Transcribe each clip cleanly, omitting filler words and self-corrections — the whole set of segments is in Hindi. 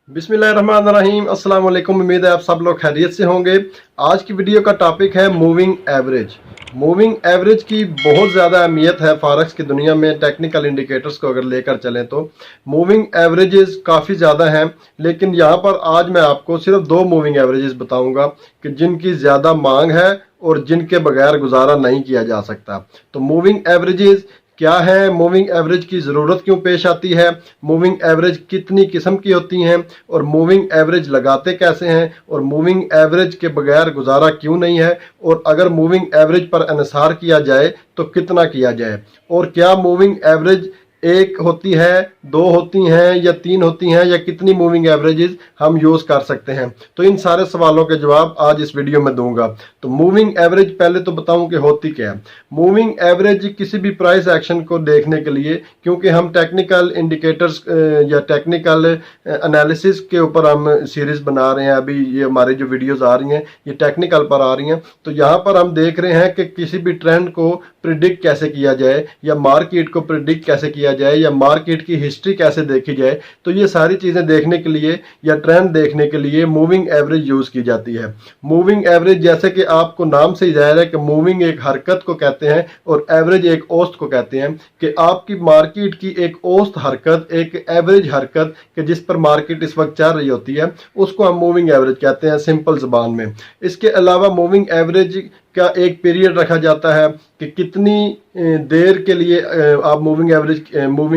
बिस्मिल्लाहिर्रहमानिर्रहीम। अस्सलाम वालेकुम। उम्मीद है आप सब लोग खैरियत से होंगे। आज की वीडियो का टॉपिक है मूविंग एवरेज। मूविंग एवरेज की बहुत ज़्यादा अहमियत है फॉरेक्स की दुनिया में। टेक्निकल इंडिकेटर्स को अगर लेकर चलें तो मूविंग एवरेजेस काफ़ी ज़्यादा हैं, लेकिन यहाँ पर आज मैं आपको सिर्फ दो मूविंग एवरेजेस बताऊंगा कि जिनकी ज़्यादा मांग है और जिनके बगैर गुजारा नहीं किया जा सकता। तो मूविंग एवरेजेस क्या है, मूविंग एवरेज की ज़रूरत क्यों पेश आती है, मूविंग एवरेज कितनी किस्म की होती हैं और मूविंग एवरेज लगाते कैसे हैं, और मूविंग एवरेज के बगैर गुजारा क्यों नहीं है, और अगर मूविंग एवरेज पर इन्हिसार किया जाए तो कितना किया जाए, और क्या मूविंग एवरेज एक होती है, दो होती हैं या तीन होती हैं, या कितनी मूविंग एवरेजेस हम यूज़ कर सकते हैं। तो इन सारे सवालों के जवाब आज इस वीडियो में दूंगा। तो मूविंग एवरेज पहले तो बताऊं कि होती क्या है। मूविंग एवरेज किसी भी प्राइस एक्शन को देखने के लिए, क्योंकि हम टेक्निकल इंडिकेटर्स या टेक्निकल एनालिसिस के ऊपर हम सीरीज बना रहे हैं, अभी ये हमारी जो वीडियोस आ रही हैं ये टेक्निकल पर आ रही हैं, तो यहाँ पर हम देख रहे हैं कि किसी भी ट्रेंड को प्रिडिक्ट कैसे किया जाए, या मार्केट को प्रिडिक्ट कैसे किया जाए, या मार्केट की हिस्ट्री कैसे देखी जाए। तो ये सारी चीज़ें देखने के लिए या ट्रेंड देखने के लिए मूविंग एवरेज यूज़ की जाती है। मूविंग एवरेज जैसे कि आपको नाम से ही जाहिर है कि मूविंग एक हरकत को कहते हैं और एवरेज एक औसत को कहते हैं, कि आपकी मार्केट की एक औसत हरकत, एक एवरेज हरकत कि जिस पर मार्केट इस वक्त चल रही होती है, उसको हम मूविंग एवरेज कहते हैं सिंपल ज़बान में। इसके अलावा मूविंग एवरेज का एक पीरियड रखा जाता है कि कितनी देर के लिए आप मूविंग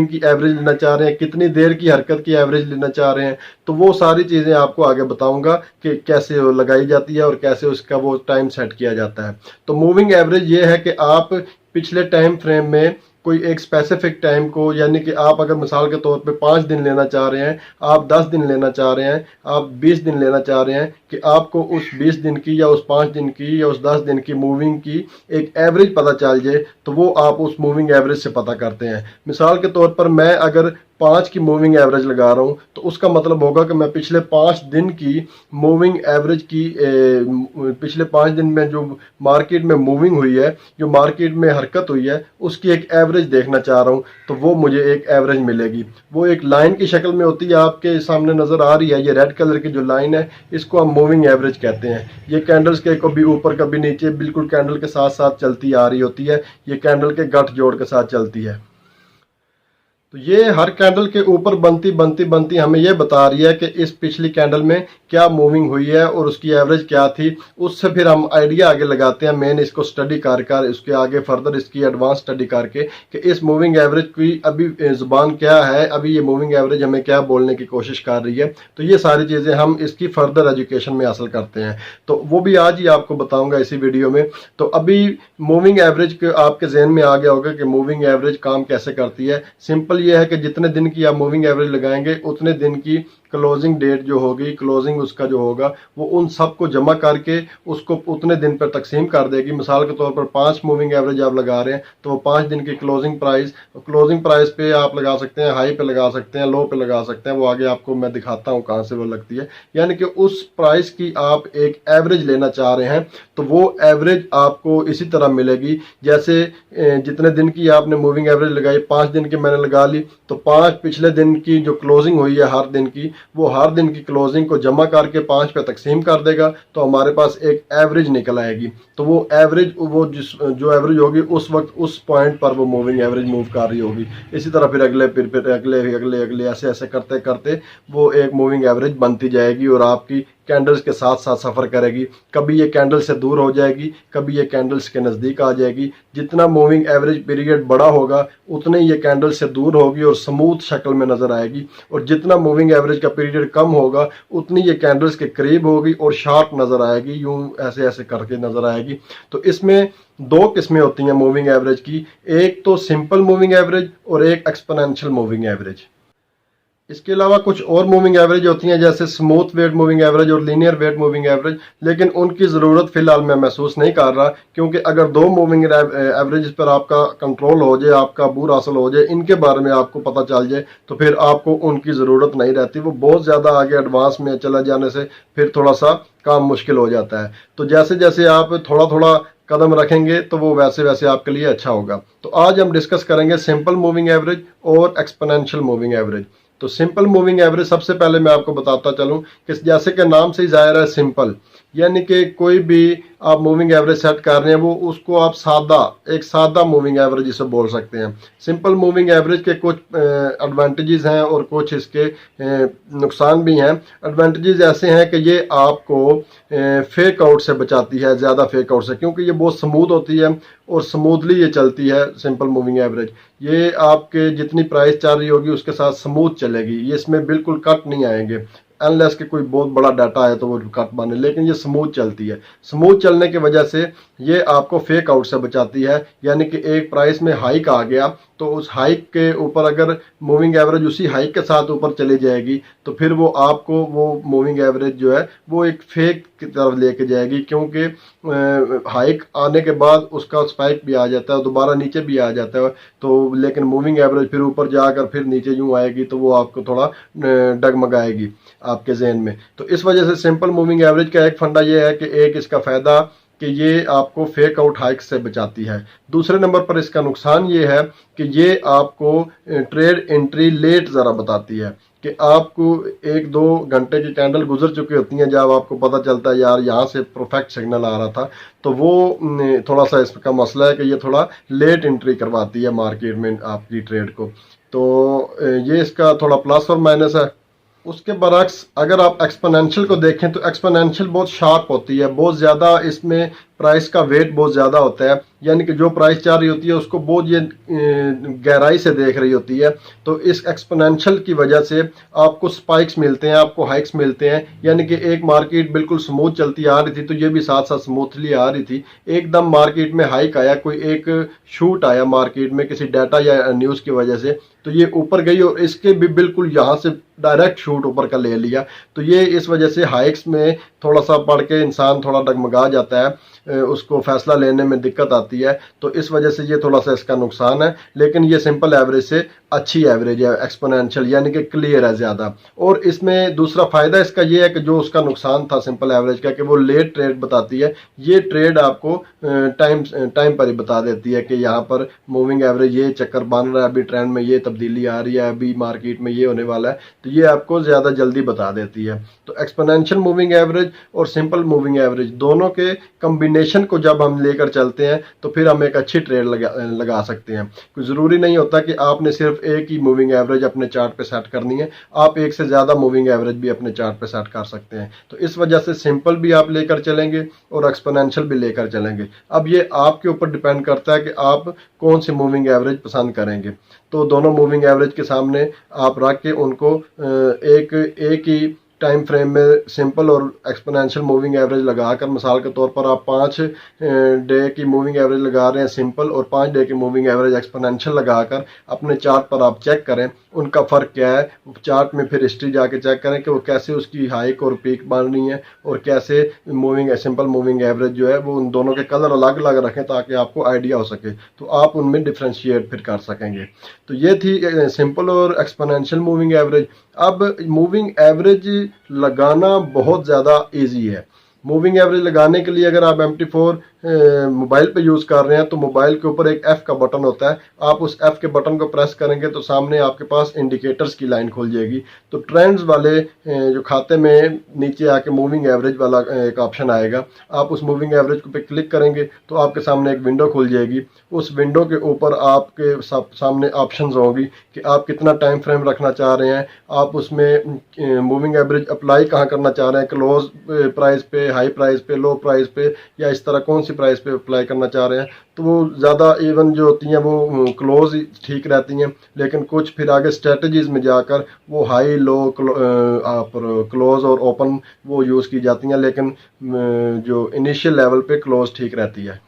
की एवरेज लेना चाह रहे हैं, कितनी देर की हरकत की एवरेज लेना चाह रहे हैं। तो वो सारी चीज़ें आपको आगे बताऊंगा कि कैसे वो लगाई जाती है और कैसे उसका वो टाइम सेट किया जाता है। तो मूविंग एवरेज ये है कि आप पिछले टाइम फ्रेम में कोई एक स्पेसिफिक टाइम को, यानी कि आप अगर मिसाल के तौर पे 5 दिन लेना चाह रहे हैं, आप 10 दिन लेना चाह रहे हैं, आप 20 दिन लेना चाह रहे हैं, कि आपको उस 20 दिन की या उस 5 दिन की या उस 10 दिन की मूविंग की एक एवरेज पता चल जाए, तो वो आप उस मूविंग एवरेज से पता करते हैं। मिसाल के तौर पर मैं अगर 5 की मूविंग एवरेज लगा रहा हूँ, तो उसका मतलब होगा कि मैं पिछले 5 दिन की मूविंग एवरेज की पिछले 5 दिन में जो मार्केट में मूविंग हुई है, जो मार्केट में हरकत हुई है, उसकी एक एवरेज देखना चाह रहा हूँ। तो वो मुझे एक एवरेज मिलेगी। वो एक लाइन की शक्ल में होती है, आपके सामने नज़र आ रही है, ये रेड कलर की जो लाइन है, इसको हम मूविंग एवरेज कहते हैं। ये कैंडल्स के कभी ऊपर कभी नीचे बिल्कुल कैंडल के साथ साथ चलती आ रही होती है, ये कैंडल के गठ जोड़ के साथ चलती है। तो ये हर कैंडल के ऊपर बनती बनती बनती हमें ये बता रही है कि इस पिछली कैंडल में क्या मूविंग हुई है और उसकी एवरेज क्या थी। उससे फिर हम आइडिया आगे लगाते हैं, मेन इसको स्टडी कर कर, इसके आगे फर्दर इसकी एडवांस स्टडी करके कि इस मूविंग एवरेज की अभी ज़ुबान क्या है, अभी ये मूविंग एवरेज हमें क्या बोलने की कोशिश कर रही है। तो ये सारी चीज़ें हम इसकी फर्दर एजुकेशन में हासिल करते हैं, तो वो भी आज ही आपको बताऊँगा इसी वीडियो में। तो अभी मूविंग एवरेज के आपके जहन में आ गया होगा कि मूविंग एवरेज काम कैसे करती है। सिंपल ये है कि जितने दिन की आप मूविंग एवरेज लगाएंगे, उतने दिन की क्लोजिंग डेट जो होगी, क्लोजिंग उसका जो होगा, वो उन सब को जमा करके उसको उतने दिन पर तकसीम कर देगी। मिसाल के तौर पर 5 मूविंग एवरेज आप लगा रहे हैं, तो वो 5 दिन की क्लोजिंग प्राइस पे आप लगा सकते हैं, हाई पे लगा सकते हैं, लो पे लगा सकते हैं। वो आगे आपको मैं दिखाता हूँ कहाँ से वो लगती है। यानी कि उस प्राइस की आप एक एवरेज लेना चाह रहे हैं, तो वो एवरेज आपको इसी तरह मिलेगी जैसे जितने दिन की आपने मूविंग एवरेज लगाई, 5 दिन की मैंने लगा ली, तो 5 पिछले दिन की जो क्लोजिंग हुई है हर दिन की, वो हर दिन की क्लोजिंग को जमा करके 5 पे तकसीम कर देगा, तो हमारे पास एक एवरेज निकल आएगी। तो वो एवरेज, वो जो एवरेज होगी उस वक्त उस पॉइंट पर वो मूविंग एवरेज मूव कर रही होगी। इसी तरह फिर अगले अगले ऐसे ऐसे करते करते वो एक मूविंग एवरेज बनती जाएगी और आपकी कैंडल्स के साथ साथ सफ़र करेगी। कभी ये कैंडल से दूर हो जाएगी, कभी ये कैंडल्स के नज़दीक आ जाएगी। जितना मूविंग एवरेज पीरियड बड़ा होगा, उतने ये कैंडल से दूर होगी और स्मूथ शक्ल में नज़र आएगी, और जितना मूविंग एवरेज का पीरियड कम होगा, उतनी ये कैंडल्स के करीब होगी और शार्प नज़र आएगी, यूं ऐसे ऐसे करके नज़र आएगी। तो इसमें 2 किस्में होती हैं मूविंग एवरेज की, एक तो सिंपल मूविंग एवरेज और एक एक्सपोनेंशियल मूविंग एवरेज। इसके अलावा कुछ और मूविंग एवरेज होती हैं, जैसे स्मूथ वेट मूविंग एवरेज और लीनियर वेट मूविंग एवरेज, लेकिन उनकी ज़रूरत फ़िलहाल मैं महसूस नहीं कर रहा, क्योंकि अगर 2 मूविंग एवरेज पर आपका कंट्रोल हो जाए, आपका अबूर हासिल हो जाए, इनके बारे में आपको पता चल जाए, तो फिर आपको उनकी ज़रूरत नहीं रहती। वो बहुत ज़्यादा आगे एडवांस में चला जाने से फिर थोड़ा सा काम मुश्किल हो जाता है। तो जैसे जैसे आप थोड़ा थोड़ा कदम रखेंगे, तो वो वैसे वैसे आपके लिए अच्छा होगा। तो आज हम डिस्कस करेंगे सिंपल मूविंग एवरेज और एक्सपोनेंशियल मूविंग एवरेज। तो सिंपल मूविंग एवरेज सबसे पहले मैं आपको बताता चलूं कि जैसे कि नाम से ही जाहिर है सिंपल, यानी कि कोई भी आप मूविंग एवरेज सेट कर रहे हैं वो उसको आप एक सादा मूविंग एवरेज इसे बोल सकते हैं। सिंपल मूविंग एवरेज के कुछ एडवांटेजेस हैं और कुछ इसके नुकसान भी हैं। एडवांटेजेस ऐसे हैं कि ये आपको फेक आउट से बचाती है, ज़्यादा फेक आउट से, क्योंकि ये बहुत स्मूथ होती है और स्मूथली ये चलती है। सिंपल मूविंग एवरेज ये आपके जितनी प्राइस चल रही होगी उसके साथ स्मूथ चलेगी, ये इसमें बिल्कुल कट नहीं आएंगे, अनलेस के कोई बहुत बड़ा डाटा है तो वो कट बने, लेकिन ये स्मूथ चलती है। स्मूथ चलने की वजह से ये आपको फेक आउट से बचाती है, यानी कि एक प्राइस में हाइक आ गया तो उस हाइक के ऊपर अगर मूविंग एवरेज उसी हाइक के साथ ऊपर चली जाएगी तो फिर वो आपको वो मूविंग एवरेज जो है वो एक फेक की तरफ लेके जाएगी, क्योंकि हाइक आने के बाद उसका स्पाइक भी आ जाता है, दोबारा नीचे भी आ जाता है, तो लेकिन मूविंग एवरेज फिर ऊपर जाकर फिर नीचे यूं आएगी तो वो आपको थोड़ा डगमगाएगी आपके जहन में। तो इस वजह से सिंपल मूविंग एवरेज का एक फंडा ये है कि एक इसका फायदा कि ये आपको फेक आउट हाइक से बचाती है। दूसरे नंबर पर इसका नुकसान ये है कि ये आपको ट्रेड एंट्री लेट ज़रा बताती है, कि आपको 1-2 घंटे की कैंडल गुजर चुकी होती हैं जब आपको पता चलता है यार यहाँ से परफेक्ट सिग्नल आ रहा था, तो वो थोड़ा सा इसका मसला है कि ये थोड़ा लेट एंट्री करवाती है मार्केट में आपकी ट्रेड को। तो ये इसका थोड़ा प्लस और माइनस है। उसके बरक्स अगर आप एक्सपोनेंशियल को देखें तो एक्सपोनेंशियल बहुत शार्प होती है, बहुत ज़्यादा इसमें प्राइस का वेट बहुत ज़्यादा होता है, यानी कि जो प्राइस चाह रही होती है उसको बहुत ये गहराई से देख रही होती है। तो इस एक्सपोनेंशियल की वजह से आपको स्पाइक्स मिलते हैं, आपको हाइक्स मिलते हैं, यानी कि एक मार्केट बिल्कुल स्मूथ चलती आ रही थी तो ये भी साथ साथ स्मूथली आ रही थी, एकदम मार्केट में हाइक आया, कोई एक शूट आया मार्केट में किसी डाटा या न्यूज़ की वजह से, तो ये ऊपर गई और इसके भी बिल्कुल यहाँ से डायरेक्ट शूट ऊपर का ले लिया। तो ये इस वजह से हाइक्स में थोड़ा सा पढ़ के इंसान थोड़ा डगमगा जाता है, उसको फैसला लेने में दिक्कत आती है, तो इस वजह से ये थोड़ा सा इसका नुकसान है। लेकिन ये सिंपल एवरेज से अच्छी एवरेज है एक्सपोनेंशियल, यानी कि क्लियर है ज़्यादा। और इसमें दूसरा फ़ायदा इसका ये है कि जो उसका नुकसान था सिंपल एवरेज का कि वो लेट ट्रेड बताती है, ये ट्रेड आपको टाइम पर ही बता देती है कि यहाँ पर मूविंग एवरेज ये चक्कर बन रहा है, अभी ट्रेंड में ये तब्दीली आ रही है, अभी मार्केट में ये होने वाला है, तो ये आपको ज़्यादा जल्दी बता देती है। तो एक्सपोनेंशियल मूविंग एवरेज और सिंपल मूविंग एवरेज दोनों के कम्बिनेशन को जब हम लेकर चलते हैं तो फिर हम एक अच्छी ट्रेड लगा सकते हैं। कोई ज़रूरी नहीं होता कि आपने सिर्फ एक ही मूविंग एवरेज अपने चार्ट पे सेट करनी है, आप एक से ज़्यादा मूविंग एवरेज भी अपने चार्ट पे सेट कर सकते हैं। तो इस वजह से सिंपल भी आप लेकर चलेंगे और एक्सपोनेंशियल भी लेकर चलेंगे। अब ये आपके ऊपर डिपेंड करता है कि आप कौन सी मूविंग एवरेज पसंद करेंगे। तो दोनों मूविंग एवरेज के सामने आप रख के उनको एक ही टाइम फ्रेम में सिंपल और एक्सपोनेंशियल मूविंग एवरेज लगाकर, मिसाल के तौर पर आप 5 डे की मूविंग एवरेज लगा रहे हैं सिंपल और 5 डे की मूविंग एवरेज एक्सपोनेंशियल लगाकर अपने चार्ट पर आप चेक करें उनका फ़र्क क्या है। चार्ट में फिर हिस्ट्री जाके चेक करें कि वो कैसे उसकी हाइक और पीक बन रही है और कैसे सिंपल मूविंग एवरेज जो है वो उन दोनों के कलर अलग अलग रखें ताकि आपको आइडिया हो सके, तो आप उनमें डिफ्रेंशिएट फिर कर सकेंगे। तो ये थी सिंपल और एक्सपोनेंशियल मूविंग एवरेज। अब मूविंग एवरेज लगाना बहुत ज़्यादा इजी है। मूविंग एवरेज लगाने के लिए अगर आप MT4 मोबाइल पे यूज़ कर रहे हैं तो मोबाइल के ऊपर एक F का बटन होता है, आप उस F के बटन को प्रेस करेंगे तो सामने आपके पास इंडिकेटर्स की लाइन खुल जाएगी। तो ट्रेंड्स वाले जो खाते में नीचे आके मूविंग एवरेज वाला एक ऑप्शन आएगा, आप उस मूविंग एवरेज पे क्लिक करेंगे तो आपके सामने एक विंडो खुल जाएगी। उस विंडो के ऊपर आपके सामने ऑप्शंस होंगी कि आप कितना टाइम फ्रेम रखना चाह रहे हैं, आप उसमें मूविंग एवरेज अप्लाई कहाँ करना चाह रहे हैं, क्लोज प्राइस पे, हाई प्राइस पे, लो प्राइस पे, या इस तरह कौन सी प्राइस पे अप्लाई करना चाह रहे हैं। तो वो ज़्यादा इवन जो होती हैं वो क्लोज ठीक रहती हैं, लेकिन कुछ फिर आगे स्ट्रेटजीज में जाकर वो हाई लो आप क्लोज और ओपन वो यूज़ की जाती हैं, लेकिन जो इनिशियल लेवल पे क्लोज ठीक रहती है।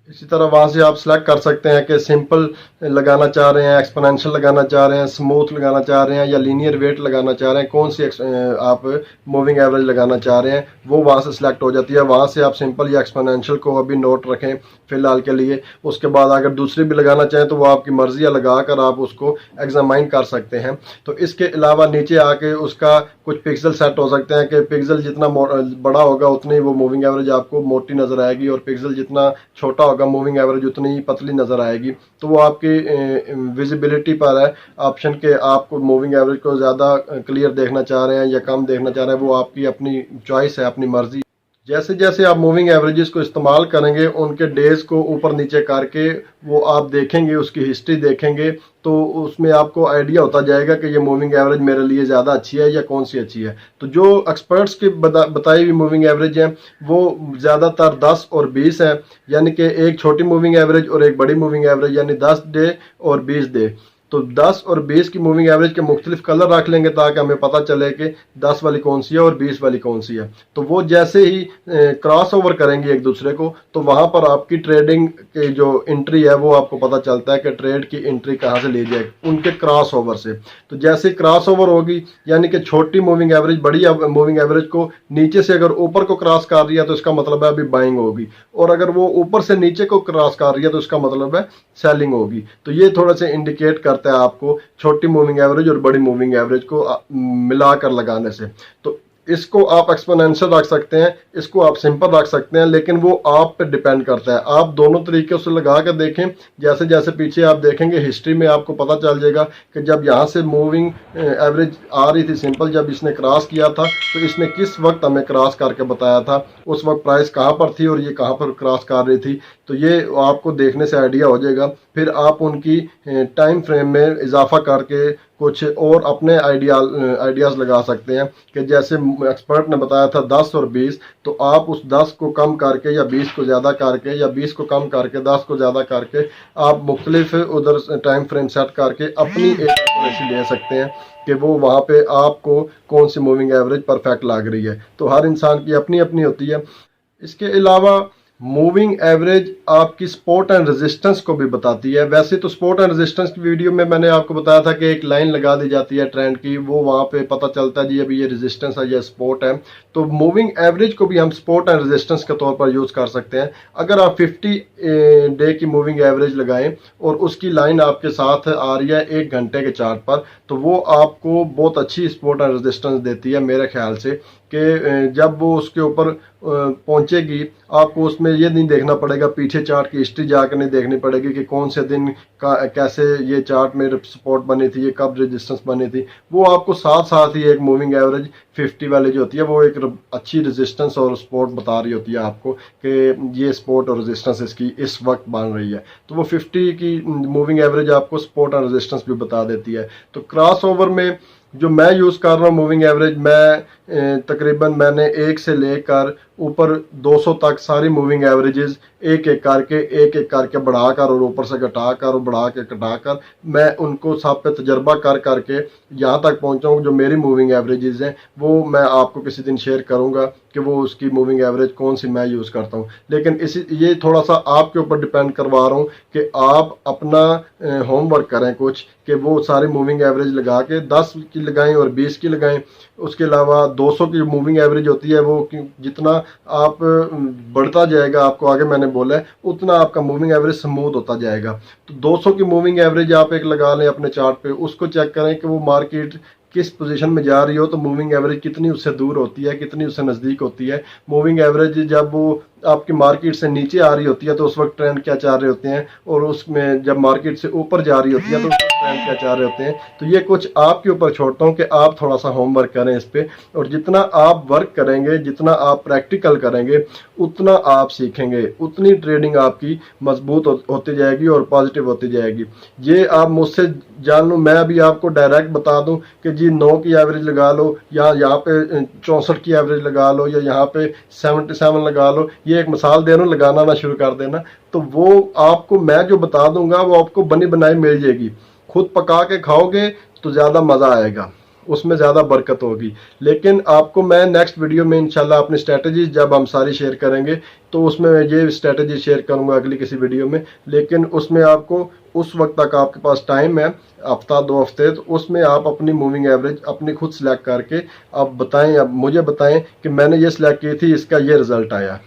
इसी तरह वहाँ से आप सेलेक्ट कर सकते हैं कि सिंपल लगाना चाह रहे हैं, एक्सपोनेंशियल लगाना चाह रहे हैं, स्मूथ लगाना चाह रहे हैं, या लीनियर वेट लगाना चाह रहे हैं, कौन सी आप मूविंग एवरेज लगाना चाह रहे हैं, वो वहाँ से सिलेक्ट हो जाती है। वहाँ से आप सिंपल या एक्सपोनेंशियल को अभी नोट रखें फ़िलहाल के लिए, उसके बाद अगर दूसरी भी लगाना चाहें तो वो आपकी मर्ज़ी है, लगा कर आप उसको एग्जामाइन कर सकते हैं। तो इसके अलावा नीचे आके उसका कुछ पिक्सल सेट हो सकते हैं कि पिक्सल जितना बड़ा होगा उतनी वो मूविंग एवरेज आपको मोटी नज़र आएगी, और पिक्सल जितना छोटा होगा, मूविंग एवरेज उतनी ही पतली नज़र आएगी। तो वो आपकी विजिबिलिटी पर है ऑप्शन के, आपको मूविंग एवरेज को ज़्यादा क्लियर देखना चाह रहे हैं या कम देखना चाह रहे हैं, वो आपकी अपनी चॉइस है, अपनी मर्जी। जैसे जैसे आप मूविंग एवरेजेस को इस्तेमाल करेंगे, उनके डेज को ऊपर नीचे करके वो आप देखेंगे, उसकी हिस्ट्री देखेंगे, तो उसमें आपको आइडिया होता जाएगा कि ये मूविंग एवरेज मेरे लिए ज़्यादा अच्छी है या कौन सी अच्छी है। तो जो एक्सपर्ट्स की बताई हुई मूविंग एवरेज है वो ज़्यादातर 10 और 20 है, यानी कि एक छोटी मूविंग एवरेज और एक बड़ी मूविंग एवरेज, यानी 10 डे और 20 डे। तो 10 और 20 की मूविंग एवरेज के मुख्तलिफ कलर रख लेंगे ताकि हमें पता चले कि 10 वाली कौन सी है और 20 वाली कौन सी है। तो वो जैसे ही क्रॉस ओवर करेंगे एक दूसरे को, तो वहां पर आपकी ट्रेडिंग की जो एंट्री है वो आपको पता चलता है कि ट्रेड की एंट्री कहाँ से ली जाए, उनके क्रॉस ओवर से। तो जैसे क्रॉस ओवर होगी, यानी कि छोटी मूविंग एवरेज बड़ी मूविंग एवरेज को नीचे से अगर ऊपर को क्रॉस कर रही है तो इसका मतलब है अभी बाइंग होगी, और अगर वो ऊपर से नीचे को क्रॉस कर रही है तो इसका मतलब है सेलिंग होगी। तो ये थोड़ा सा इंडिकेट करता है आपको छोटी मूविंग एवरेज और बड़ी मूविंग एवरेज को मिलाकर लगाने से। तो इसको आप एक्सपोनेंशियल रख सकते हैं, इसको आप सिंपल रख सकते हैं, लेकिन वो आप पे डिपेंड करता है। आप दोनों तरीके से लगा कर देखें, जैसे जैसे पीछे आप देखेंगे हिस्ट्री में आपको पता चल जाएगा कि जब यहाँ से मूविंग एवरेज आ रही थी सिंपल, जब इसने क्रॉस किया था तो इसने किस वक्त हमें क्रॉस करके बताया था, उस वक्त प्राइस कहाँ पर थी और ये कहाँ पर क्रॉस कर रही थी। तो ये आपको देखने से आइडिया हो जाएगा। फिर आप उनकी टाइम फ्रेम में इजाफा करके कुछ और अपने आइडियाज़ लगा सकते हैं कि जैसे एक्सपर्ट ने बताया था 10 और 20, तो आप उस 10 को कम करके या 20 को ज़्यादा करके या 20 को कम करके 10 को ज़्यादा करके आप मुख्तलिफ उधर टाइम फ्रेम सेट करके अपनी एक एक्यूरेसी ले सकते हैं कि वो वहाँ पे आपको कौन सी मूविंग एवरेज परफेक्ट लग रही है। तो हर इंसान की अपनी अपनी होती है। इसके अलावा मूविंग एवरेज आपकी सपोर्ट एंड रेजिस्टेंस को भी बताती है। वैसे तो सपोर्ट एंड रेजिस्टेंस की वीडियो में मैंने आपको बताया था कि एक लाइन लगा दी जाती है ट्रेंड की, वो वहाँ पे पता चलता है जी अभी ये रेजिस्टेंस है या सपोर्ट है। तो मूविंग एवरेज को भी हम सपोर्ट एंड रेजिस्टेंस के तौर पर यूज़ कर सकते हैं। अगर आप 50 डे की मूविंग एवरेज लगाएं और उसकी लाइन आपके साथ आ रही है 1 घंटे के चार्ट पर, तो वो आपको बहुत अच्छी सपोर्ट एंड रेजिस्टेंस देती है मेरे ख्याल से, कि जब वो उसके ऊपर पहुंचेगी आपको उसमें ये नहीं देखना पड़ेगा, पीछे चार्ट की हिस्ट्री जाकर नहीं देखनी पड़ेगी कि कौन से दिन का कैसे ये चार्ट में सपोर्ट बनी थी, ये कब रेजिस्टेंस बनी थी। वो आपको साथ साथ ही एक मूविंग एवरेज 50 वाली जो होती है वो एक अच्छी रेजिस्टेंस और सपोर्ट बता रही होती है आपको कि ये सपोर्ट और रेजिस्टेंस इसकी इस वक्त बन रही है। तो वो 50 की मूविंग एवरेज आपको सपोर्ट और रेजिस्टेंस भी बता देती है। तो क्रॉस ओवर में जो मैं यूज़ कर रहा हूँ मूविंग एवरेज, मैं तकरीबन मैंने 1 से लेकर ऊपर 200 तक सारी मूविंग एवरेजेस एक एक करके बढ़ाकर और ऊपर से घटाकर और बढ़ा के घटाकर मैं उनको सब पे तजर्बा कर करके यहाँ तक पहुँचा हूँ। जो मेरी मूविंग एवरेजेस हैं वो मैं आपको किसी दिन शेयर करूँगा कि वो उसकी मूविंग एवरेज कौन सी मैं यूज़ करता हूँ। लेकिन ये थोड़ा सा आपके ऊपर डिपेंड करवा रहा हूँ कि आप अपना होमवर्क करें कुछ, कि वो सारी मूविंग एवरेज लगा के 10 की लगाएं और 20 की लगाएं। उसके अलावा 200 की मूविंग एवरेज होती है वो जितना आप बढ़ता जाएगा, आपको आगे मैंने बोला है, उतना आपका मूविंग एवरेज स्मूथ होता जाएगा। तो 200 की मूविंग एवरेज आप एक लगा लें अपने चार्ट पे, उसको चेक करें कि वो मार्केट किस पोजीशन में जा रही हो, तो मूविंग एवरेज कितनी उससे दूर होती है, कितनी उससे नज़दीक होती है। मूविंग एवरेज जब वो आपकी मार्केट से नीचे आ रही होती है तो उस वक्त ट्रेंड क्या चाह रहे होते हैं, और उसमें जब मार्केट से ऊपर जा रही होती है तो उस वक्त ट्रेंड क्या चाह रहे होते हैं। तो ये कुछ आपके ऊपर छोड़ता हूँ कि आप थोड़ा सा होमवर्क करें इस पे, और जितना आप वर्क करेंगे, जितना आप प्रैक्टिकल करेंगे, उतना आप सीखेंगे, उतनी ट्रेडिंग आपकी मजबूत होती जाएगी और पॉजिटिव होती जाएगी। ये आप मुझसे जान लो, मैं अभी आपको डायरेक्ट बता दूं कि जी 9 की एवरेज लगा लो, या यहाँ पे 64 की एवरेज लगा लो, या यहाँ पे 77 लगा लो, ये एक मिसाल दे रहा हूँ, लगाना ना शुरू कर देना। तो वो आपको मैं जो बता दूंगा वो आपको बनी बनाई मिल जाएगी। खुद पका के खाओगे तो ज़्यादा मज़ा आएगा, उसमें ज़्यादा बरकत होगी। लेकिन आपको मैं नेक्स्ट वीडियो में इंशाल्लाह अपनी स्ट्रेटजी जब हम सारी शेयर करेंगे तो उसमें मैं ये स्ट्रेटजी शेयर करूंगा अगली किसी वीडियो में। लेकिन उसमें आपको उस वक्त तक आपके पास टाइम है, हफ्ता 2 हफ्ते, तो उसमें आप अपनी मूविंग एवरेज अपनी खुद सिलेक्ट करके आप बताएं, अब मुझे बताएं कि मैंने ये सिलेक्ट की थी, इसका ये रिजल्ट आया।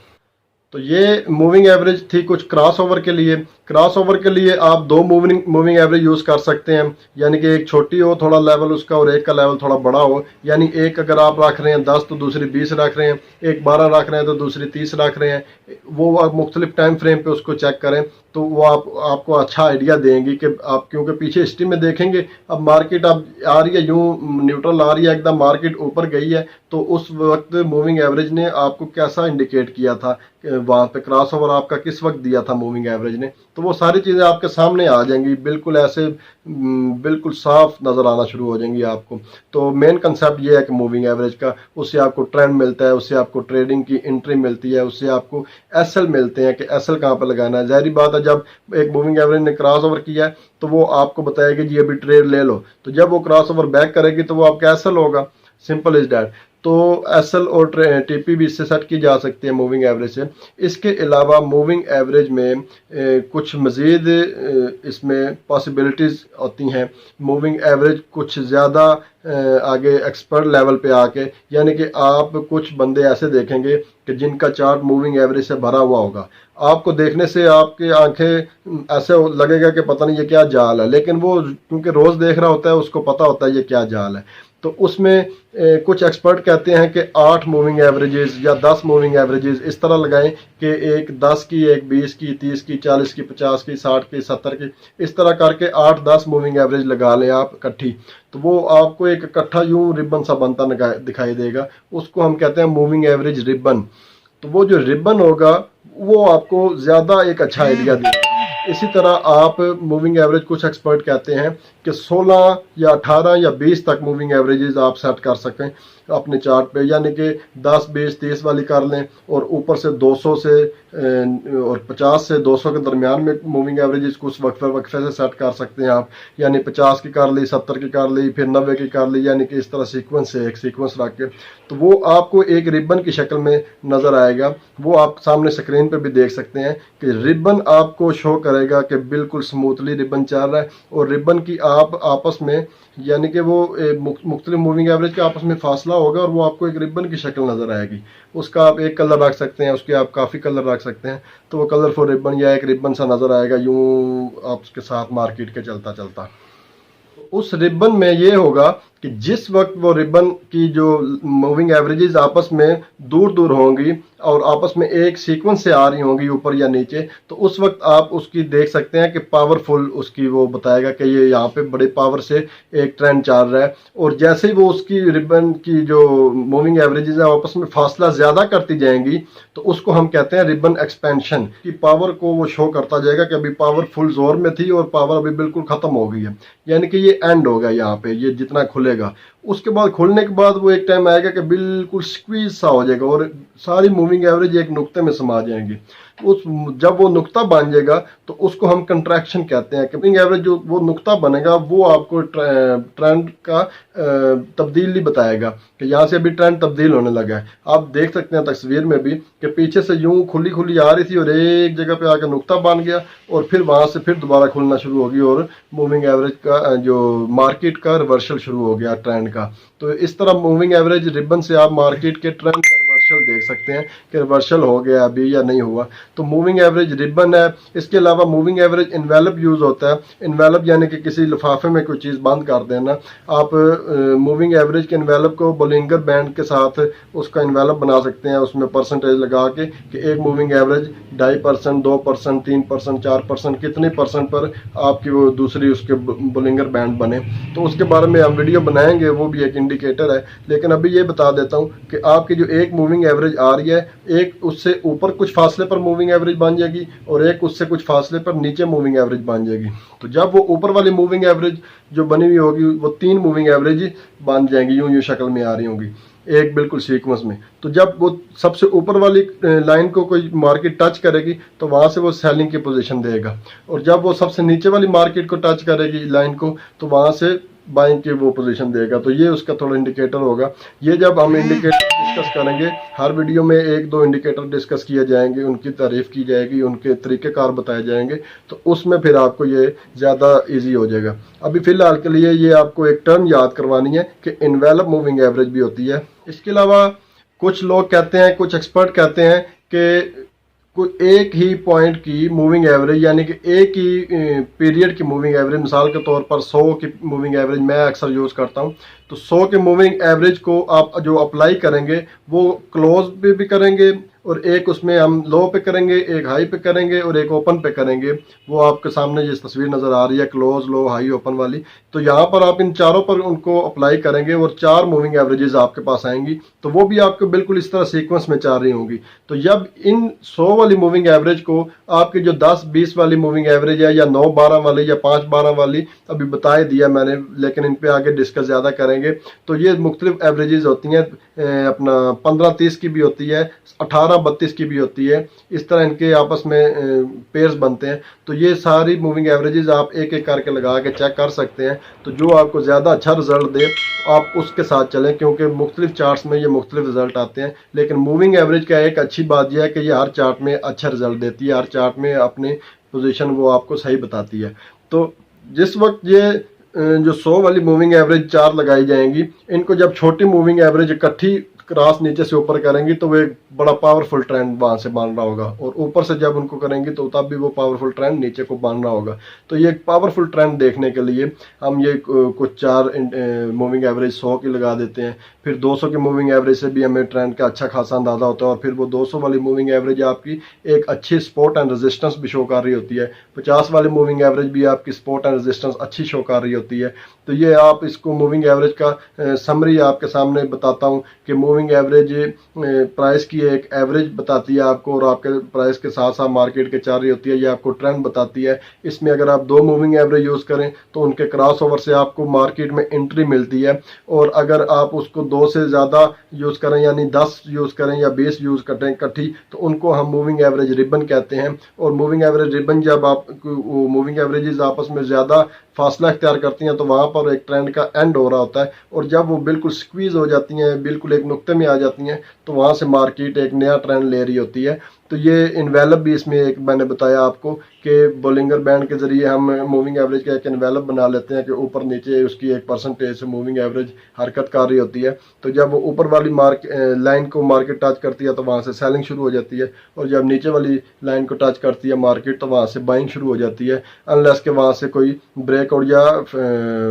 तो ये मूविंग एवरेज थी कुछ क्रॉस ओवर के लिए। क्रॉस ओवर के लिए आप दो मूविंग एवरेज यूज़ कर सकते हैं, यानी कि एक छोटी हो थोड़ा लेवल उसका और एक का लेवल थोड़ा बड़ा हो। यानी एक अगर आप रख रहे हैं 10 तो दूसरी 20 रख रहे हैं, एक 12 रख रहे हैं तो दूसरी 30 रख रहे हैं, वो आप मुख्तलिफ टाइम फ्रेम पे उसको चेक करें तो वो आपको अच्छा आइडिया देंगी कि आप, क्योंकि पीछे हिस्ट्री में देखेंगे अब मार्केट अब आ रही है यूं न्यूट्रल आ रही है, एकदम मार्केट ऊपर गई है, तो उस वक्त मूविंग एवरेज ने आपको कैसा इंडिकेट किया था, वहाँ पे क्रॉस ओवर आपका किस वक्त दिया था मूविंग एवरेज ने, तो वो सारी चीज़ें आपके सामने आ जाएंगी, बिल्कुल ऐसे बिल्कुल साफ नज़र आना शुरू हो जाएंगी आपको। तो मेन कंसेप्ट ये है कि मूविंग एवरेज का, उससे आपको ट्रेंड मिलता है, उससे आपको ट्रेडिंग की एंट्री मिलती है, उससे आपको एसएल मिलते हैं कि एसएल कहाँ पर लगाना है। ज़ाहिर बात है जब एक मूविंग एवरेज ने क्रॉस ओवर किया है तो वो आपको बताएगा जी अभी ट्रेड ले लो, तो जब वो क्रॉस ओवर बैक करेगी तो वो आपका एसएल होगा, सिंपल इज डैट। तो एसएल और टीपी भी इससे सेट की जा सकती है मूविंग एवरेज से। इसके अलावा मूविंग एवरेज में कुछ मज़ीद इसमें पॉसिबिलिटीज़ होती हैं। मूविंग एवरेज कुछ ज़्यादा आगे एक्सपर्ट लेवल पे आके, यानी कि आप कुछ बंदे ऐसे देखेंगे कि जिनका चार्ट मूविंग एवरेज से भरा हुआ होगा, आपको देखने से आपकी आंखें ऐसे लगेगा कि पता नहीं ये क्या जाल है, लेकिन वो क्योंकि रोज़ देख रहा होता है उसको पता होता है ये क्या जाल है। तो उसमें कुछ एक्सपर्ट कहते हैं कि 8 मूविंग एवरेजेस या 10 मूविंग एवरेजेस इस तरह लगाएं कि एक 10 की, एक 20 की, 30 की, 40 की, 50 की, 60 की, 70 की, इस तरह करके 8-10 मूविंग एवरेज लगा लें आप इकट्ठी, तो वो आपको एक इकट्ठा यूं रिबन सा बनता दिखाई देगा, उसको हम कहते हैं मूविंग एवरेज रिबन। तो वो जो रिबन होगा वो आपको ज़्यादा एक अच्छा आइडिया देगा। इसी तरह आप मूविंग एवरेज कुछ एक्सपर्ट कहते हैं कि 16 या 18 या 20 तक मूविंग एवरेजेस आप सेट कर सकें अपने चार्ट पे, यानी कि 10, 20, 30 वाली कर लें और ऊपर से 200 से और 50 से 200 के दरमियान में मूविंग एवरेजेस कुछ वक्फे से सेट कर सकते हैं आप, यानी 50 की कर ली, 70 की कर ली, फिर 90 की कर ली, यानी कि इस तरह सीक्वेंस से एक सीक्वेंस रख के, तो वो आपको एक रिबन की शक्ल में नज़र आएगा। वो आप सामने स्क्रीन पे भी देख सकते हैं कि रिबन आपको शो करेगा कि बिल्कुल स्मूथली रिबन चल रहा है, और रिबन की आप आपस में, यानी कि वो मुख्तलिफ मूविंग एवरेज के आपस में फासला होगा और वो आपको एक रिबन की शक्ल नज़र आएगी। उसका आप एक कलर रख सकते हैं, उसके आप काफ़ी कलर रख सकते हैं, तो वो कलरफुल रिबन या एक रिबन सा नज़र आएगा यूं आप उसके साथ मार्केट के चलता चलता। उस रिबन में ये होगा कि जिस वक्त वो रिबन की जो मूविंग एवरेजेस आपस में दूर दूर होंगी और आपस में एक सीक्वेंस से आ रही होंगी ऊपर या नीचे, तो उस वक्त आप उसकी देख सकते हैं कि पावरफुल उसकी वो बताएगा कि ये यहाँ पे बड़े पावर से एक ट्रेंड चल रहा है। और जैसे ही वो उसकी रिबन की जो मूविंग एवरेजेस है आपस में फासला ज़्यादा करती जाएंगी, तो उसको हम कहते हैं रिबन एक्सपेंशन की पावर को वो शो करता जाएगा कि अभी पावर फुल जोर में थी और पावर अभी बिल्कुल ख़त्म हो गई है, यानी कि ये एंड हो गया यहाँ पे, ये जितना खुलेगा। उसके बाद खुलने के बाद वो एक टाइम आएगा कि बिल्कुल स्क्वीज सा हो जाएगा और सारी मूविंग एवरेज एक नुक्ते में समा जाएंगी। उस जब वो नुक्ता बन जाएगा तो उसको हम कंट्रैक्शन कहते हैं कि मूविंग एवरेज जो वो नुक्ता बनेगा वो आपको ट्रेंड का तब्दीली बताएगा कि यहाँ से अभी ट्रेंड तब्दील होने लगा है। आप देख सकते हैं तस्वीर में भी कि पीछे से यूं खुली खुली आ रही थी और एक जगह पे आकर नुक्ता बन गया और फिर वहां से फिर दोबारा खुलना शुरू होगी और मूविंग एवरेज का जो मार्केट का रिवर्सल शुरू हो गया ट्रेंड का। तो इस तरह मूविंग एवरेज रिबन से आप मार्केट के ट्रेंड का रिवर्सल देख सकते हैं कि रिवर्सल हो गया अभी या नहीं हुआ। तो मूविंग एवरेज रिबन है। इसके अलावा मूविंग एवरेज इन्वेलप यूज़ होता है। इन्वेलप यानी कि किसी लिफाफे में कोई चीज़ बंद कर देना। आप मूविंग एवरेज के इन्वेलप को बोलिंगर बैंड के साथ उसका इन्वेलप बना सकते हैं, उसमें परसेंटेज लगा के कि एक मूविंग एवरेज 2.5%, 2%, 3%, 4%, कितने परसेंट पर आपकी वो दूसरी उसके बोलिंगर बैंड बने। तो उसके बारे में हम वीडियो बनाएंगे, वो भी एक इंडिकेटर है। लेकिन अभी ये बता देता हूँ कि आपकी जो एक मूविंग एवरेज आ रही है, एक उससे ऊपर कुछ फासले पर मूविंग एवरेज बन जाएगी और एक उससे कुछ फासले पर नीचे मूविंग एवरेज बन जाएगी। तो जब वो ऊपर वाली मूविंग एवरेज जो बनी हुई होगी वो 3 मूविंग एवरेज बन जाएंगी, यूं यूं शक्ल में आ रही होंगी एक बिल्कुल सीक्वेंस में। तो जब वो सबसे ऊपर वाली लाइन को कोई मार्केट टच करेगी तो वहां से वो सेलिंग की पोजीशन देगा, और जब वो सबसे नीचे वाली मार्केट को टच करेगी लाइन को तो वहां से बाइंग की वो पोजीशन देगा। तो ये उसका थोड़ा इंडिकेटर होगा। ये जब हम इंडिकेटर डिस्कस करेंगे, हर वीडियो में 1-2 इंडिकेटर डिस्कस किए जाएंगे, उनकी तारीफ की जाएगी, उनके तरीक़ेकार बताए जाएंगे, तो उसमें फिर आपको ये ज़्यादा इजी हो जाएगा। अभी फ़िलहाल के लिए ये आपको एक टर्म याद करवानी है कि इन्वेलप मूविंग एवरेज भी होती है। इसके अलावा कुछ लोग कहते हैं, कुछ एक्सपर्ट कहते हैं कि कोई एक ही पॉइंट की मूविंग एवरेज, यानी कि एक ही पीरियड की मूविंग एवरेज, मिसाल के तौर पर 100 की मूविंग एवरेज मैं अक्सर यूज़ करता हूँ, तो 100 के मूविंग एवरेज को आप जो अप्लाई करेंगे वो क्लोज पे भी करेंगे, और एक उसमें हम लो पे करेंगे, एक हाई पे करेंगे और एक ओपन पे करेंगे। वो आपके सामने ये तस्वीर नज़र आ रही है, क्लोज, लो, हाई, ओपन वाली। तो यहाँ पर आप इन चारों पर उनको अप्लाई करेंगे और 4 मूविंग एवरेजेस आपके पास आएंगी, तो वो भी आपको बिल्कुल इस तरह सीक्वेंस में 4 रही होंगी। तो जब इन 100 वाली मूविंग एवरेज को आपकी जो 10-20 वाली मूविंग एवरेज है, या 9-12 वाली, या 5-12 वाली, अभी बता ही दिया मैंने, लेकिन इन पे आगे डिस्कस ज़्यादा करेंगे। तो ये मुख्तलिफ एवरेजेस होती हैं, अपना 15-30 की भी होती है, 18-32 की भी होती है, इस तरह इनके आपस में पेयर्स बनते हैं। तो ये सारी मूविंग एवरेजेस आप एक एक करके लगा के चेक कर सकते हैं। तो जो आपको ज़्यादा अच्छा रिजल्ट दे आप उसके साथ चलें, क्योंकि मुख्तलिफ चार्ट्स में ये मुख्तलिफ रिजल्ट आते हैं। लेकिन मूविंग एवरेज का एक अच्छी बात यह है कि ये हर चार्ट में अच्छा रिजल्ट देती है, हर चार्ट में अपनी पोजीशन वो आपको सही बताती है। तो जिस वक्त ये जो 100 वाली मूविंग एवरेज 4 लगाई जाएंगी, इनको जब छोटी मूविंग एवरेज इकट्ठी क्रॉस नीचे से ऊपर करेंगी तो वो एक बड़ा पावरफुल ट्रेंड वहां से बन रहा होगा, और ऊपर से जब उनको करेंगी तो तब भी वो पावरफुल ट्रेंड नीचे को बन रहा होगा। तो ये एक पावरफुल ट्रेंड देखने के लिए हम ये कुछ 4 मूविंग एवरेज 100 की लगा देते हैं। फिर 200 की मूविंग एवरेज से भी हमें ट्रेंड का अच्छा खासा अंदाजा होता है, और फिर वो 200 वाली मूविंग एवरेज आपकी एक अच्छी सपोर्ट एंड रेजिस्टेंस भी शो कर रही होती है। 50 वाली मूविंग एवरेज भी आपकी सपोर्ट एंड रेजिस्टेंस अच्छी शो कर रही होती है। तो ये आप इसको मूविंग एवरेज का समरी आपके सामने बताता हूँ कि मूविंग एवरेज प्राइस की एक एवरेज बताती है आपको, और आपके प्राइस के साथ साथ मार्केट के चल रही होती है, ये आपको ट्रेंड बताती है। इसमें अगर आप 2 मूविंग एवरेज यूज़ करें तो उनके क्रॉस ओवर से आपको मार्केट में एंट्री मिलती है, और अगर आप उसको 2 से ज़्यादा यूज़ करें, यानी 10 यूज़ करें या 20 यूज़ करें इकट्ठी, तो उनको हम मूविंग एवरेज रिबन कहते हैं। और मूविंग एवरेज रिबन जब आप मूविंग एवरेजेस आपस में ज़्यादा फासला इख्तियार करती हैं तो वहाँ पर एक ट्रेंड का एंड हो रहा होता है, और जब वो बिल्कुल स्क्वीज हो जाती हैं, बिल्कुल एक नुक्ते में आ जाती हैं, तो वहाँ से मार्केट एक नया ट्रेंड ले रही होती है। तो ये इन्वेलप भी इसमें एक मैंने बताया आपको कि बोलिंगर बैंड के ज़रिए हम मूविंग एवरेज का एक इन्वेलप बना लेते हैं कि ऊपर नीचे उसकी एक परसेंटेज से मूविंग एवरेज हरकत कर रही होती है। तो जब वो ऊपर वाली लाइन को मार्केट टच करती है तो वहाँ से सेलिंग शुरू हो जाती है, और जब नीचे वाली लाइन को टच करती है मार्केट तो वहाँ से बाइंग शुरू हो जाती है, अनलेस के वहाँ से कोई ब्रेकआउट या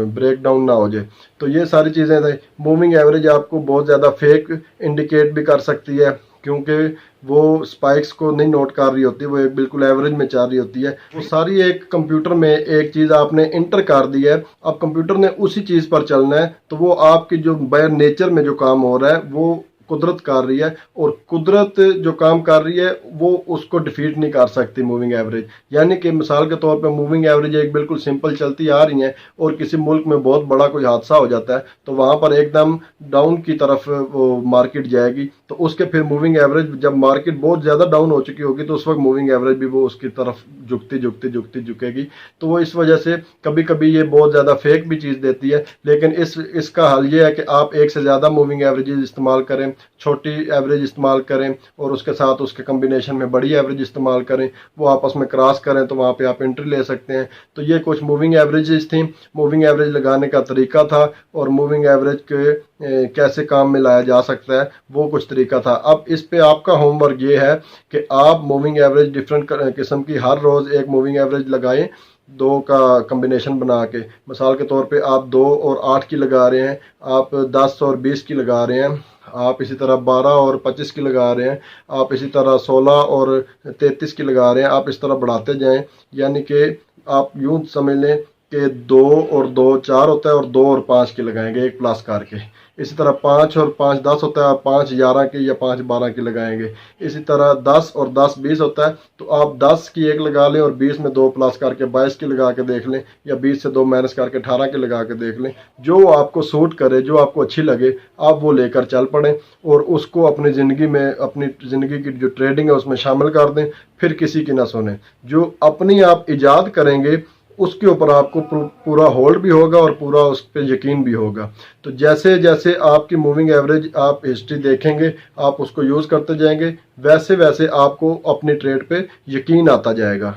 ब्रेक डाउन ना हो जाए। तो ये सारी चीज़ें थे। मूविंग एवरेज आपको बहुत ज़्यादा फेक इंडिकेट भी कर सकती है, क्योंकि वो स्पाइक्स को नहीं नोट कर रही होती, वो एक बिल्कुल एवरेज में चल रही होती है। वो सारी एक कंप्यूटर में एक चीज़ आपने इंटर कर दी है, अब कंप्यूटर ने उसी चीज़ पर चलना है, तो वो आपकी जो बाय नेचर में जो काम हो रहा है वो कुदरत कर रही है, और कुदरत जो काम कर रही है वो उसको डिफीट नहीं कर सकती मूविंग एवरेज। यानी कि मिसाल के तौर पे मूविंग एवरेज एक बिल्कुल सिंपल चलती आ रही है, और किसी मुल्क में बहुत बड़ा कोई हादसा हो जाता है तो वहाँ पर एकदम डाउन की तरफ वो मार्केट जाएगी, तो उसके फिर मूविंग एवरेज जब मार्केट बहुत ज़्यादा डाउन हो चुकी होगी तो उस वक्त मूविंग एवरेज भी वो उसकी तरफ झुकेगी। तो वो इस वजह से कभी कभी ये बहुत ज़्यादा फेक भी चीज़ देती है। लेकिन इसका हल ये है कि आप एक से ज़्यादा मूविंग एवरेजेस इस्तेमाल करें, छोटी एवरेज इस्तेमाल करें, और उसके साथ उसके कम्बिनेशन में बड़ी एवरेज इस्तेमाल करें, वो आपस में क्रॉस करें तो वहाँ पे आप एंट्री ले सकते हैं। तो ये कुछ मूविंग एवरेजेस थी, मूविंग एवरेज लगाने का तरीका था, और मूविंग एवरेज के कैसे काम में लाया जा सकता है वो कुछ तरीका था। अब इस पे आपका होमवर्क ये है कि आप मूविंग एवरेज डिफरेंट किस्म की हर रोज़ एक मूविंग एवरेज लगाएं, 2 का कम्बिनेशन बना के। मिसाल के तौर पे आप 2 और 8 की लगा रहे हैं, आप 10 और 20 की लगा रहे हैं, आप इसी तरह 12 और 25 की लगा रहे हैं, आप इसी तरह 16 और 33 की लगा रहे हैं। आप इस तरह बढ़ाते जाएं, यानी कि आप यूं समझ लें कि 2 और 2 4 होता है, और 2 और 5 की लगाएंगे एक प्लस करके। इसी तरह 5 और 5 10 होता है, आप 5 11 की या 5 12 की लगाएंगे। इसी तरह 10 और 10 20 होता है, तो आप 10 की एक लगा लें और 20 में 2 प्लस करके 22 की लगा के देख लें, या 20 से 2 माइनस करके 18 की लगा के देख लें। जो आपको सूट करे, जो आपको अच्छी लगे, आप वो लेकर चल पड़ें, और उसको अपनी ज़िंदगी में, अपनी ज़िंदगी की जो ट्रेडिंग है उसमें शामिल कर दें। फिर किसी की ना सुने, जो अपनी आप इजाद करेंगे उसके ऊपर आपको पूरा होल्ड भी होगा और पूरा उस पर यकीन भी होगा। तो जैसे जैसे आपकी मूविंग एवरेज आप हिस्ट्री देखेंगे, आप उसको यूज़ करते जाएंगे, वैसे वैसे आपको अपनी ट्रेड पे यकीन आता जाएगा।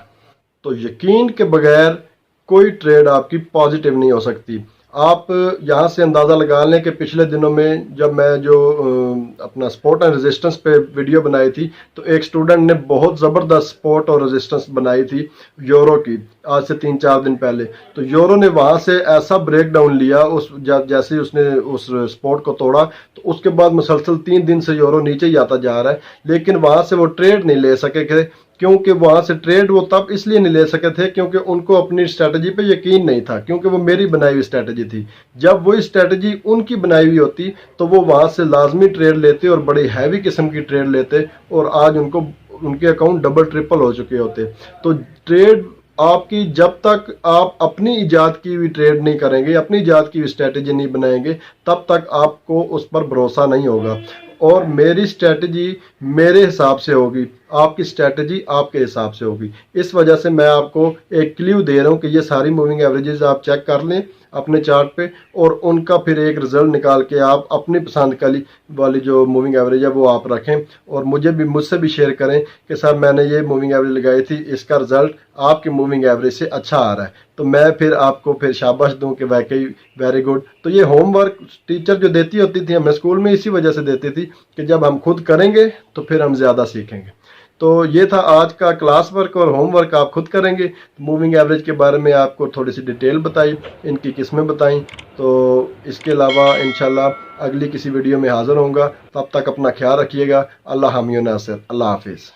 तो यकीन के बगैर कोई ट्रेड आपकी पॉजिटिव नहीं हो सकती। आप यहाँ से अंदाज़ा लगा लें कि पिछले दिनों में जब मैं जो अपना स्पोर्ट एंड रेजिस्टेंस पे वीडियो बनाई थी, तो एक स्टूडेंट ने बहुत ज़बरदस्त स्पोर्ट और रेजिस्टेंस बनाई थी यूरो की, आज से 3-4 दिन पहले। तो यूरो ने वहाँ से ऐसा ब्रेक डाउन लिया उस जैसे ही उसने उस स्पोर्ट को तोड़ा, तो उसके बाद मुसलसल 3 दिन से यूरो नीचे ही आता जा रहा है। लेकिन वहाँ से वो ट्रेड नहीं ले सके थे, क्योंकि वहां से ट्रेड वो तब इसलिए नहीं ले सके थे क्योंकि उनको अपनी स्ट्रेटजी पे यकीन नहीं था, क्योंकि वो मेरी बनाई हुई स्ट्रेटजी थी। जब वही स्ट्रेटजी उनकी बनाई हुई होती तो वो वहां से लाजमी ट्रेड लेते और बड़ी हैवी किस्म की ट्रेड लेते, और आज उनको उनके अकाउंट डबल ट्रिपल हो चुके होते। तो ट्रेड आपकी, जब तक आप अपनी इजाद की हुई ट्रेड नहीं करेंगे, अपनी इजाद की हुई स्ट्रेटजी नहीं बनाएंगे, तब तक आपको उस पर भरोसा नहीं होगा। और मेरी स्ट्रेटजी मेरे हिसाब से होगी, आपकी स्ट्रेटजी आपके हिसाब से होगी। इस वजह से मैं आपको एक क्ल्यू दे रहा हूँ कि ये सारी मूविंग एवरेजेस आप चेक कर लें अपने चार्ट पे, और उनका फिर एक रिजल्ट निकाल के आप अपनी पसंद वाली जो मूविंग एवरेज है वो आप रखें, और मुझसे भी शेयर करें कि सर मैंने ये मूविंग एवरेज लगाई थी, इसका रिजल्ट आपकी मूविंग एवरेज से अच्छा आ रहा है। तो मैं फिर आपको फिर शाबाश दूं कि वाकई वेरी गुड। तो ये होमवर्क टीचर जो देती होती थी हमें स्कूल में, इसी वजह से देती थी कि जब हम खुद करेंगे तो फिर हम ज़्यादा सीखेंगे। तो ये था आज का क्लास वर्क, और होमवर्क आप खुद करेंगे। मूविंग एवरेज के बारे में आपको थोड़ी सी डिटेल बताई, इनकी किस्में बताई। तो इसके अलावा इंशाल्लाह अगली किसी वीडियो में हाज़िर होऊंगा। तब तक अपना ख्याल रखिएगा। अल्लाह हामी नासिर। अल्लाह हाफिज़।